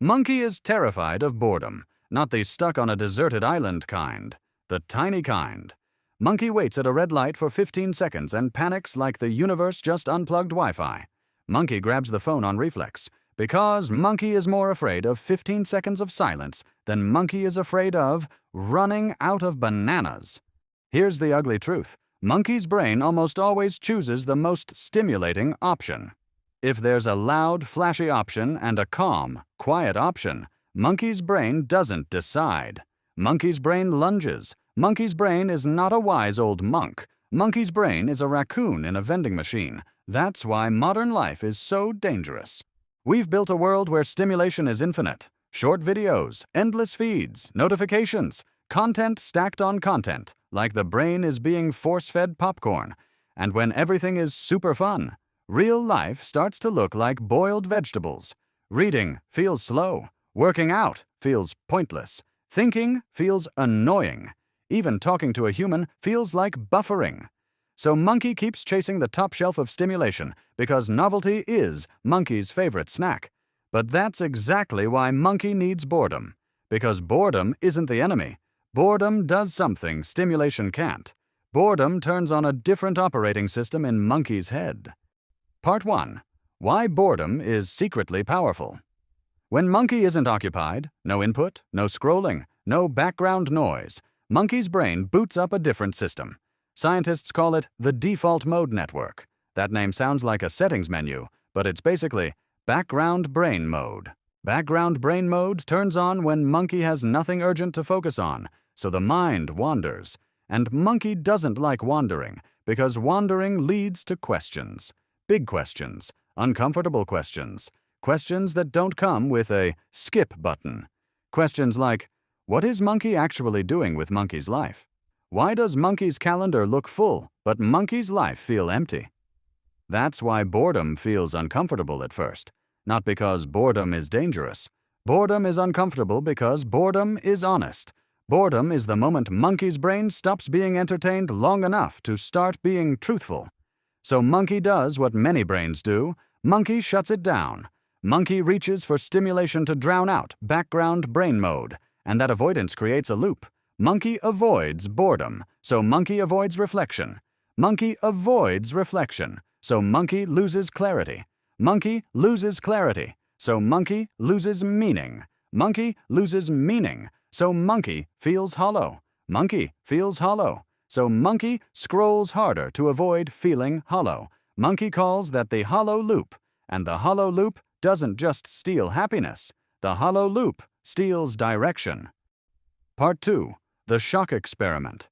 Monkey is terrified of boredom, not the stuck on a deserted island kind, the tiny kind. Monkey waits at a red light for 15 seconds and panics like the universe just unplugged Wi-Fi. Monkey grabs the phone on reflex, because monkey is more afraid of 15 seconds of silence than monkey is afraid of running out of bananas. Here's the ugly truth. Monkey's brain almost always chooses the most stimulating option. If there's a loud, flashy option and a calm, quiet option, monkey's brain doesn't decide. Monkey's brain lunges. Monkey's brain is not a wise old monk. Monkey's brain is a raccoon in a vending machine. That's why modern life is so dangerous. We've built a world where stimulation is infinite. Short videos, endless feeds, notifications, content stacked on content, like the brain is being force-fed popcorn. And when everything is super fun, real life starts to look like boiled vegetables. Reading feels slow. Working out feels pointless. Thinking feels annoying. Even talking to a human feels like buffering. So monkey keeps chasing the top shelf of stimulation because novelty is monkey's favorite snack. But that's exactly why monkey needs boredom. Because boredom isn't the enemy. Boredom does something stimulation can't. Boredom turns on a different operating system in monkey's head. Part 1. Why boredom is secretly powerful. When monkey isn't occupied, no input, no scrolling, no background noise, monkey's brain boots up a different system. Scientists call it the default mode network. That name sounds like a settings menu, but it's basically background brain mode. Background brain mode turns on when monkey has nothing urgent to focus on, so the mind wanders. And monkey doesn't like wandering, because wandering leads to questions. Big questions, uncomfortable questions, questions that don't come with a skip button. Questions like, what is monkey actually doing with monkey's life? Why does monkey's calendar look full, but monkey's life feel empty? That's why boredom feels uncomfortable at first. Not because boredom is dangerous. Boredom is uncomfortable because boredom is honest. Boredom is the moment monkey's brain stops being entertained long enough to start being truthful. So monkey does what many brains do. Monkey shuts it down. Monkey reaches for stimulation to drown out background brain mode, and that avoidance creates a loop. Monkey avoids boredom, so monkey avoids reflection. Monkey avoids reflection, so monkey loses clarity. Monkey loses clarity, so monkey loses meaning. Monkey loses meaning, so monkey feels hollow. Monkey feels hollow, so monkey scrolls harder to avoid feeling hollow. Monkey calls that the hollow loop, and the hollow loop doesn't just steal happiness. The hollow loop steals direction. Part 2. The shock experiment.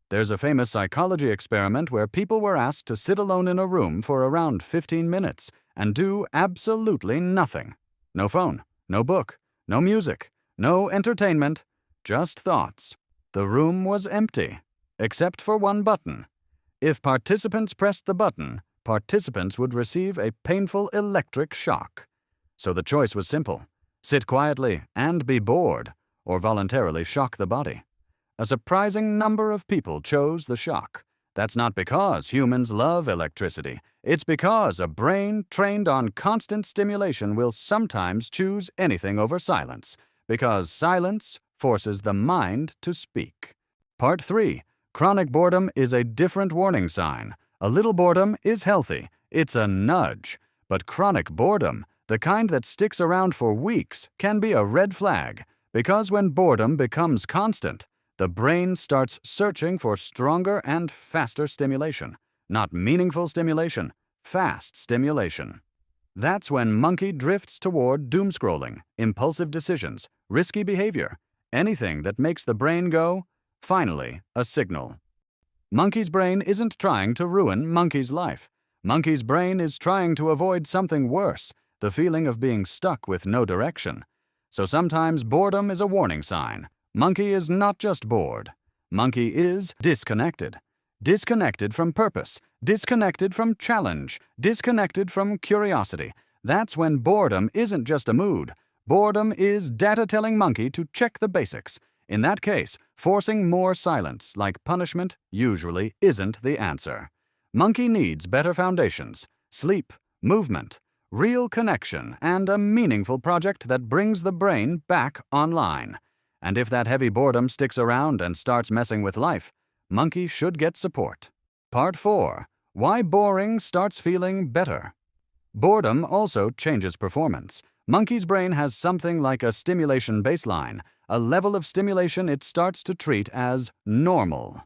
There's a famous psychology experiment where people were asked to sit alone in a room for around 15 minutes and do absolutely nothing. No phone, no book, no music, no entertainment, just thoughts. The room was empty, except for one button. If participants pressed the button, participants would receive a painful electric shock. So the choice was simple: sit quietly and be bored, or voluntarily shock the body. A surprising number of people chose the shock. That's not because humans love electricity. It's because a brain trained on constant stimulation will sometimes choose anything over silence, because silence forces the mind to speak. Part 3. Chronic boredom is a different warning sign. A little boredom is healthy. It's a nudge. But chronic boredom, the kind that sticks around for weeks, can be a red flag, because when boredom becomes constant, the brain starts searching for stronger and faster stimulation. Not meaningful stimulation, fast stimulation. That's when monkey drifts toward doom scrolling, impulsive decisions, risky behavior, anything that makes the brain go, finally, a signal. Monkey's brain isn't trying to ruin monkey's life. Monkey's brain is trying to avoid something worse, the feeling of being stuck with no direction. So sometimes boredom is a warning sign. Monkey is not just bored. Monkey is disconnected. Disconnected from purpose. Disconnected from challenge. Disconnected from curiosity. That's when boredom isn't just a mood. Boredom is data telling monkey to check the basics. In that case, forcing more silence, like punishment, usually isn't the answer. Monkey needs better foundations: sleep, movement, real connection, and a meaningful project that brings the brain back online. And if that heavy boredom sticks around and starts messing with life, Monkey should get support. Part 4. Why boring starts feeling better. Boredom also changes performance. Monkey's brain has something like a stimulation baseline, a level of stimulation it starts to treat as normal.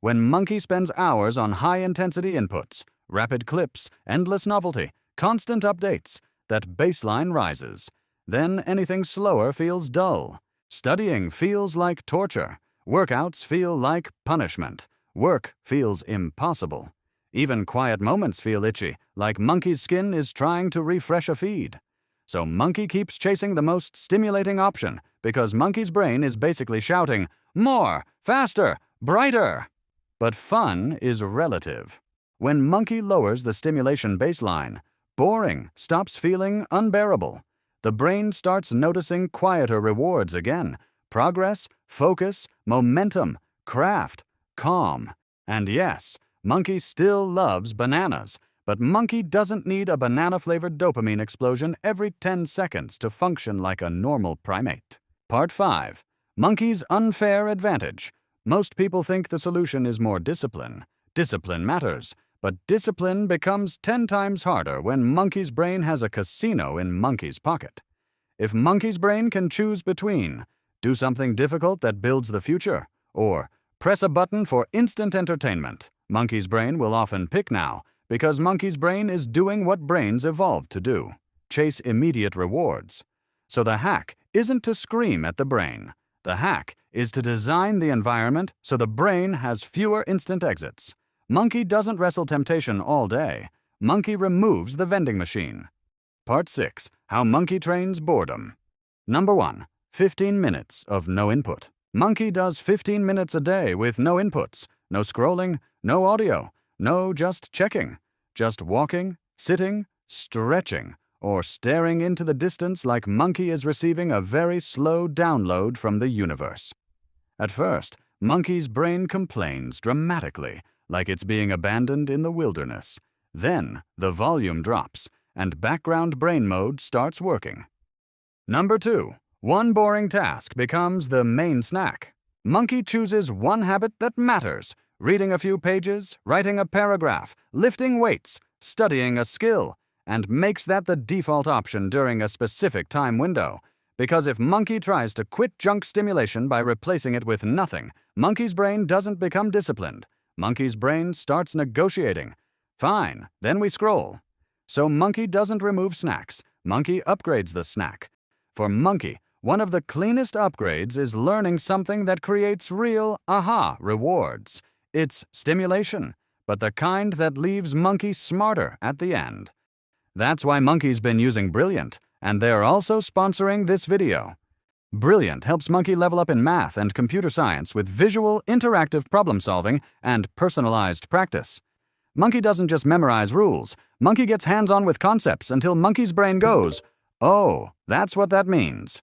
When Monkey spends hours on high-intensity inputs, rapid clips, endless novelty, constant updates, that baseline rises. Then anything slower feels dull. Studying feels like torture. Workouts feel like punishment. Work feels impossible. Even quiet moments feel itchy, like Monkey's skin is trying to refresh a feed. So Monkey keeps chasing the most stimulating option because Monkey's brain is basically shouting, "More! Faster! Brighter!" But fun is relative. When Monkey lowers the stimulation baseline, boring stops feeling unbearable. The brain starts noticing quieter rewards again: progress, focus, momentum, craft, calm. And yes, Monkey still loves bananas, but Monkey doesn't need a banana-flavored dopamine explosion every 10 seconds to function like a normal primate. Part 5. Monkey's unfair advantage. Most people think the solution is more discipline. Discipline matters, but discipline becomes 10 times harder when Monkey's brain has a casino in Monkey's pocket. If Monkey's brain can choose between do something difficult that builds the future or press a button for instant entertainment, Monkey's brain will often pick now, because Monkey's brain is doing what brains evolved to do: chase immediate rewards. So the hack isn't to scream at the brain. The hack is to design the environment so the brain has fewer instant exits. Monkey doesn't wrestle temptation all day. Monkey removes the vending machine. Part 6. How Monkey trains boredom. Number 1. 15 minutes of no input. Monkey does 15 minutes a day with no inputs, no scrolling, no audio, no just checking, just walking, sitting, stretching, or staring into the distance like Monkey is receiving a very slow download from the universe. At first, Monkey's brain complains dramatically, like it's being abandoned in the wilderness. Then, the volume drops, and background brain mode starts working. Number 2. One boring task becomes the main snack. Monkey chooses one habit that matters: reading a few pages, writing a paragraph, lifting weights, studying a skill, and makes that the default option during a specific time window. Because if Monkey tries to quit junk stimulation by replacing it with nothing, Monkey's brain doesn't become disciplined. Monkey's brain starts negotiating. Fine, then we scroll. So Monkey doesn't remove snacks. Monkey upgrades the snack. For Monkey, one of the cleanest upgrades is learning something that creates real aha rewards. It's stimulation, but the kind that leaves Monkey smarter at the end. That's why Monkey's been using Brilliant, and they're also sponsoring this video. Brilliant helps Monkey level up in math and computer science with visual, interactive problem solving and personalized practice. Monkey doesn't just memorize rules. Monkey gets hands-on with concepts until Monkey's brain goes, "Oh, that's what that means."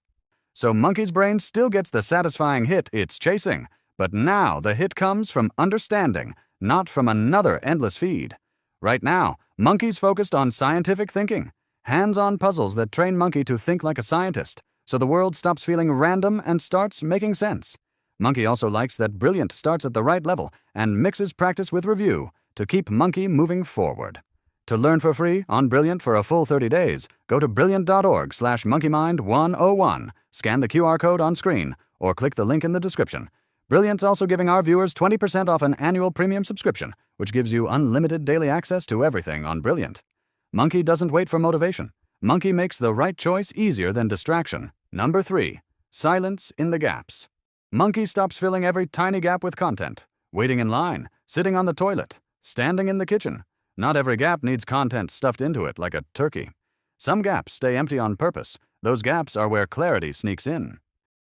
So Monkey's brain still gets the satisfying hit it's chasing, but now the hit comes from understanding, not from another endless feed. Right now, Monkey's focused on scientific thinking, hands-on puzzles that train Monkey to think like a scientist, so the world stops feeling random and starts making sense. Monkey also likes that Brilliant starts at the right level and mixes practice with review to keep Monkey moving forward. To learn for free on Brilliant for a full 30 days, go to brilliant.org/monkeymind101, scan the QR code on screen, or click the link in the description. Brilliant's also giving our viewers 20% off an annual premium subscription, which gives you unlimited daily access to everything on Brilliant. Monkey doesn't wait for motivation. Monkey makes the right choice easier than distraction. Number 3. Silence in the gaps. Monkey stops filling every tiny gap with content. Waiting in line, sitting on the toilet, standing in the kitchen. Not every gap needs content stuffed into it like a turkey. Some gaps stay empty on purpose. Those gaps are where clarity sneaks in.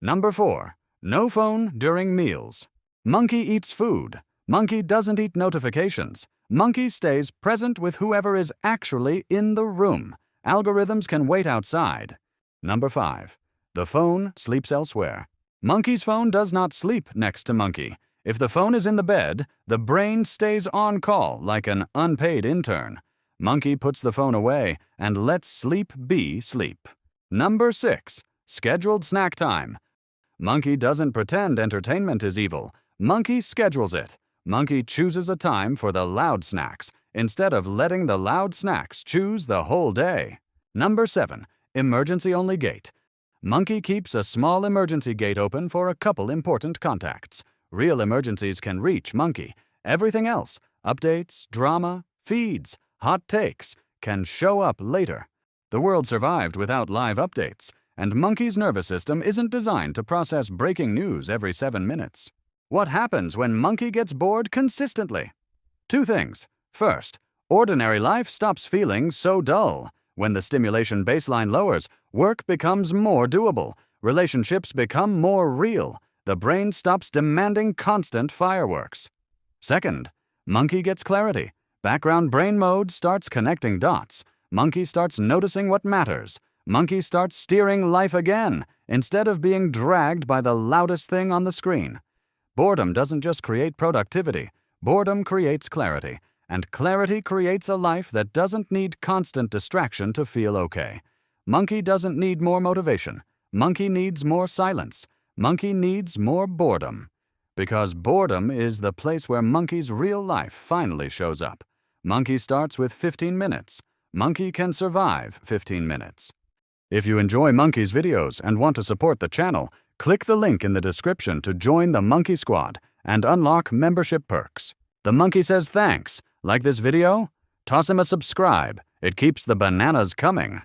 Number 4. No phone during meals. Monkey eats food. Monkey doesn't eat notifications. Monkey stays present with whoever is actually in the room. Algorithms can wait outside. Number 5. The phone sleeps elsewhere. Monkey's phone does not sleep next to Monkey. If the phone is in the bed, the brain stays on call like an unpaid intern. Monkey puts the phone away and lets sleep be sleep. Number 6. Scheduled snack time. Monkey doesn't pretend entertainment is evil. Monkey schedules it. Monkey chooses a time for the loud snacks, instead of letting the loud snacks choose the whole day. Number 7. Emergency-only gate. Monkey keeps a small emergency gate open for a couple important contacts. Real emergencies can reach Monkey. Everything else, updates, drama, feeds, hot takes, can show up later. The world survived without live updates, and Monkey's nervous system isn't designed to process breaking news every 7 minutes. What happens when Monkey gets bored consistently? 2 things. First, ordinary life stops feeling so dull. When the stimulation baseline lowers, work becomes more doable. Relationships become more real. The brain stops demanding constant fireworks. Second, Monkey gets clarity. Background brain mode starts connecting dots. Monkey starts noticing what matters. Monkey starts steering life again, instead of being dragged by the loudest thing on the screen. Boredom doesn't just create productivity. Boredom creates clarity. And clarity creates a life that doesn't need constant distraction to feel okay. Monkey doesn't need more motivation. Monkey needs more silence. Monkey needs more boredom. Because boredom is the place where Monkey's real life finally shows up. Monkey starts with 15 minutes. Monkey can survive 15 minutes. If you enjoy Monkey's videos and want to support the channel, click the link in the description to join the Monkey Squad and unlock membership perks. The Monkey says thanks. Like this video? Toss him a subscribe. It keeps the bananas coming.